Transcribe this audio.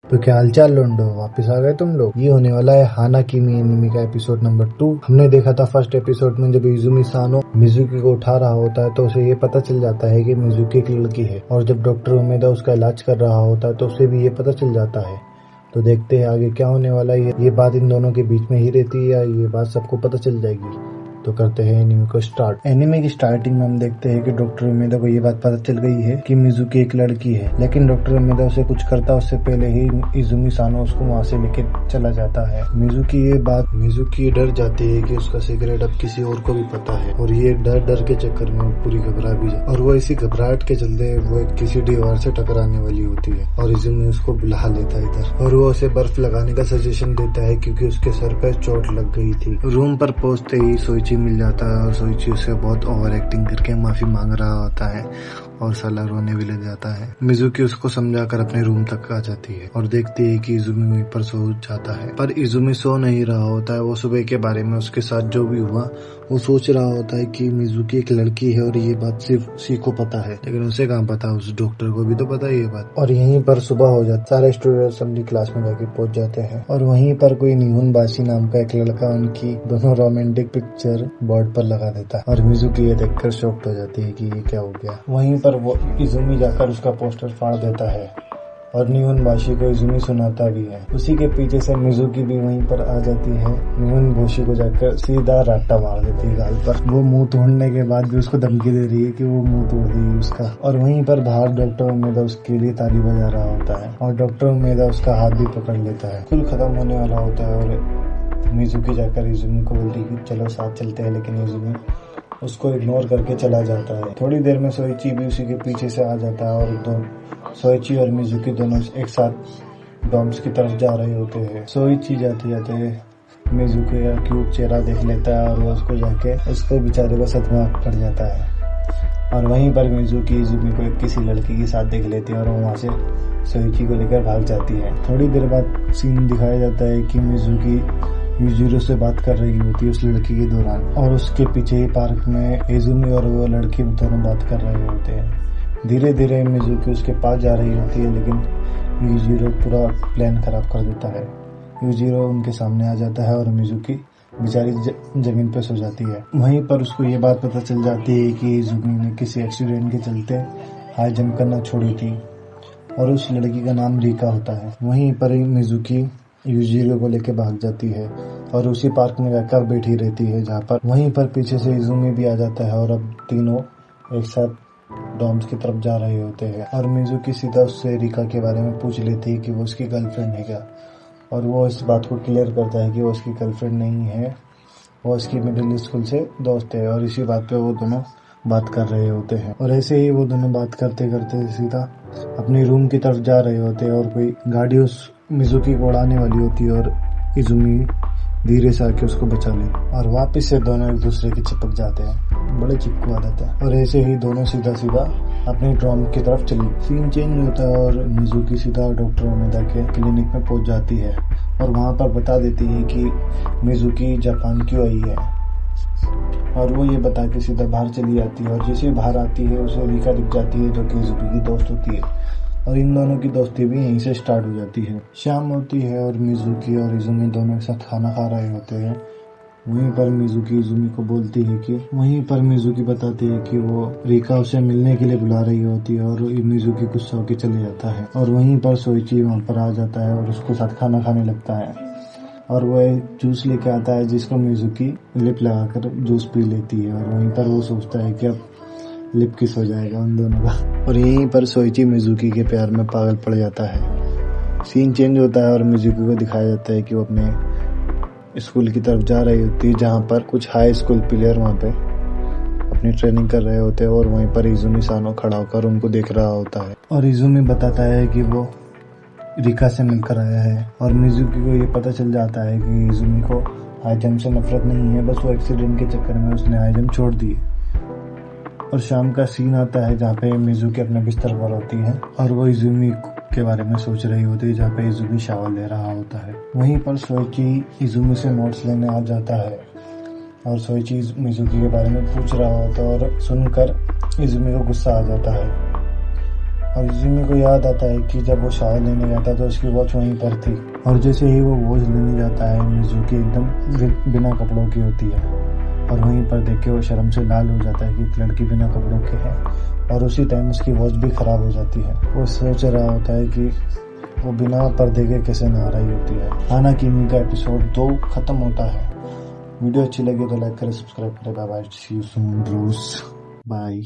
तो क्या हालचाल लोंडो, वापस आ गए तुम लोग। ये होने वाला है हाना किमी एनिमे का एपिसोड नंबर 2। हमने देखा था फर्स्ट एपिसोड में जब इजुमी सानो मिजुकी को उठा रहा होता है तो उसे ये पता चल जाता है कि मिजुकी एक लड़की है, और जब डॉक्टर उमेदा उसका इलाज कर रहा होता है तो उसे भी ये पता चल जाता है। तो देखते हैं आगे क्या होने वाला है। ये बात इन दोनों के बीच में ही रहती है या ये बात सबको पता चल जाएगी। तो करते हैं एनिमे को स्टार्ट। एनिमे की स्टार्टिंग में हम देखते हैं कि डॉक्टर उमेदा को ये बात पता चल गई है कि मिजुकी एक लड़की है, लेकिन डॉक्टर उमेदा उसे कुछ करता उससे पहले ही इजुमी सानो उसको वहाँ से लेके चला जाता है। मिजुकी डर जाती है कि उसका सिगरेट अब किसी और को भी पता है, और ये डर के चक्कर में पूरी घबरा भी जाती है, और वो इसी घबराहट के चलते वो किसी दीवार से टकराने वाली होती है और इजुमी उसको बुला लेता है इधर, और वो उसे बर्फ लगाने का सजेशन देता है क्योंकि उसके सर पे चोट लग गई थी। रूम पर पहुंचते ही सोइची मिल जाता है और सोइची उसे बहुत ओवर एक्टिंग करके माफी मांग रहा होता है और साला रोने भी लग जाता है। मिजुकी उसको समझाकर अपने रूम तक आ जाती है और देखती है कि इजुमी वहीं पर सो जाता है, पर इजुमी सो नहीं रहा होता है। वो सुबह के बारे में उसके साथ जो भी हुआ वो सोच रहा होता है कि मिजुकी एक लड़की है और ये बात सिर्फ उसी को पता है, लेकिन उसे कहाँ पता, उस डॉक्टर को भी तो पता है ये बात। और यहीं पर सुबह हो जाता, सारे स्टूडेंट्स अपनी क्लास में जाके पहुंच जाते हैं, और वहीं पर कोई निहुन बाशी नाम का एक लड़का उनकी दोनों रोमांटिक पिक्चर बोर्ड पर लगा देता है, और मिजुकी ये देखकर शॉक्ड हो जाती है कि ये क्या हो गया। वहीं पर वो इजुमी जाकर उसका पोस्टर फाड़ देता है और निहुन बाशी को इजुमी सुनाता भी है। उसी के पीछे से मिजुकी भी वहीं पर आ जाती है। निहुन बाशी को जाकर सीधा राटा मार देती है गाल पर। वो मुंह तोड़ने के बाद भी उसको धमकी दे रही है कि वो मुंह तोड़ देगी उसका। और वहीं पर बाहर डॉक्टर उमेदा उसके लिए ताली बजा रहा होता है और डॉक्टर उमेदा उसका हाथ भी पकड़ लेता है। स्कूल खत्म होने वाला होता है और मिजुकी जाकर इजुमी को बोलती है कि चलो साथ चलते हैं, लेकिन इजुमी उसको इग्नोर करके चला जाता है। थोड़ी देर में सोइची भी उसी के पीछे से आ जाता है और सोइची और मिजुकी दोनों एक साथ डॉम्स की तरफ जा रहे होते हैं। सोइची जाते जाते मिजुकी का क्यूट चेहरा देख लेता है और वो उसको जाके उसको बेचारे को सदमा पड़ जाता है, और वहीं पर मिजुकी इजुमी को किसी लड़की के साथ देख लेती है और वो वहाँ से सोइची को लेकर भाग जाती है। थोड़ी देर बाद सीन दिखाया जाता है कि मिजुकी यूजिरो से बात कर रही होती है उस लड़की के दौरान, और उसके पीछे ही पार्क में इजुमी और वो लड़की दोनों बात कर रहे होते हैं। धीरे धीरे मिजुकी उसके पास जा रही होती है, लेकिन यूजिरो पूरा प्लान खराब कर देता है। यूजिरो उनके सामने आ जाता है और मिजुकी बेचारी जमीन पर सो जाती है। वहीं पर उसको ये बात पता चल जाती है कि इजुमी ने किसी एक्सीडेंट के चलते हाई जंप करना छोड़ी थी, और उस लड़की का नाम रिका होता है। वहीं पर मिजुकी यूजिरो को लेकर भाग जाती है और उसी पार्क में जाकर बैठी रहती है जहाँ पर। वहीं पर पीछे से इजुमी भी आ जाता है और अब तीनों एक साथ डॉम्स की तरफ जा रहे होते हैं, और मिजुकी सीधा उससे रिका के बारे में पूछ लेती है कि वो उसकी गर्लफ्रेंड है क्या, और वो इस बात को क्लियर करता है कि वो उसकी गर्लफ्रेंड नहीं है, वो उसकी मिडिल स्कूल से दोस्त है, और इसी बात पे वो दोनों बात कर रहे होते हैं। और ऐसे ही वो दोनों बात करते करते सीधा अपने रूम की तरफ जा रहे होते हैं, और कोई गाड़ी उस मिजुकी को उड़ाने वाली होती है और इजुमी धीरे से आके उसको बचा ले, और वापस से दोनों एक दूसरे के चिपक जाते हैं। बड़े चिपकू आदत है। और ऐसे ही दोनों सीधा अपने ड्रॉम की तरफ चली। सीन चेंज होता है और मिजुकी सीधा डॉक्टर उमेदा के क्लिनिक में पहुंच जाती है और वहां पर बता देती है कि मिजुकी जापान क्यों आई है, और वो ये बता के सीधा बाहर चली जाती है। और जैसे बाहर आती है उसे रिका दिख जाती है जो कि इजुमी की दोस्त होती है, और इन दोनों की दोस्ती भी यहीं से स्टार्ट हो जाती है। शाम होती है और मिजुकी और इजुमी दोनों एक साथ खाना खा रहे होते हैं। वहीं पर मिजुकी इजुमी को बोलती है कि मिजुकी बताती है कि वो रिका उसे मिलने के लिए बुला रही होती है, और मिजुकी गुस्सा होकर चले जाता है। और वहीं पर सोइची वहाँ पर आ जाता है और उसके साथ खाना खाने लगता है, और वो जूस लेके आता है जिसको मिजुकी लिप लगाकर जूस पी लेती है, और वहीं पर वो सोचता है कि अब लिप किस हो जाएगा उन दोनों का। और यहीं पर सोइची मिजुकी के प्यार में पागल पड़ जाता है। सीन चेंज होता है और मिजुकी को दिखाया जाता है कि वो अपने स्कूल की तरफ जा रही होती है जहाँ पर कुछ हाई स्कूल प्लेयर वहाँ पे अपनी ट्रेनिंग कर रहे होते हैं, और वहीं पर इजुमी सानो खड़ा होकर उनको देख रहा होता है। और इजुमी बताता है कि वो रिका से मिलकर आया है, और मिजुकी को ये पता चल जाता है कि इजुमी को हाई जंप से नफरत नहीं है, बस वो एक्सीडेंट के चक्कर में उसने हाई जंप छोड़ दी। और शाम का सीन आता है जहाँ पे मिजुकी अपने बिस्तर पर होती है और वो इजुमी के बारे में सोच रही होती है, जहाँ पे इजुमी शावर ले रहा होता है। वहीं पर सोइची इजुमी से नोट्स लेने आ जाता है और सोइची मिजुकी के बारे में पूछ रहा होता है, और सुनकर इजुमी को गुस्सा आ जाता है और इजुमी को याद आता है कि जब वो शावर लेने गया था तो उसकी वॉच वहीं पर थी। और जैसे ही वो वॉच लेने जाता है, मिजुकी एकदम बिना कपड़ों की होती है और वहीं पर देख के वो शर्म से लाल हो जाता है कि एक लड़की बिना कपड़ों के है। और उसी टाइम उसकी वॉच भी खराब हो जाती है। वो सोच रहा होता है कि वो बिना पर्दे के कैसे नहा रही होती है। हाना किमी का एपिसोड 2 खत्म होता है। वीडियो अच्छी लगी तो लाइक करें, सब्सक्राइब करें। Bye bye, see you soon bros, bye.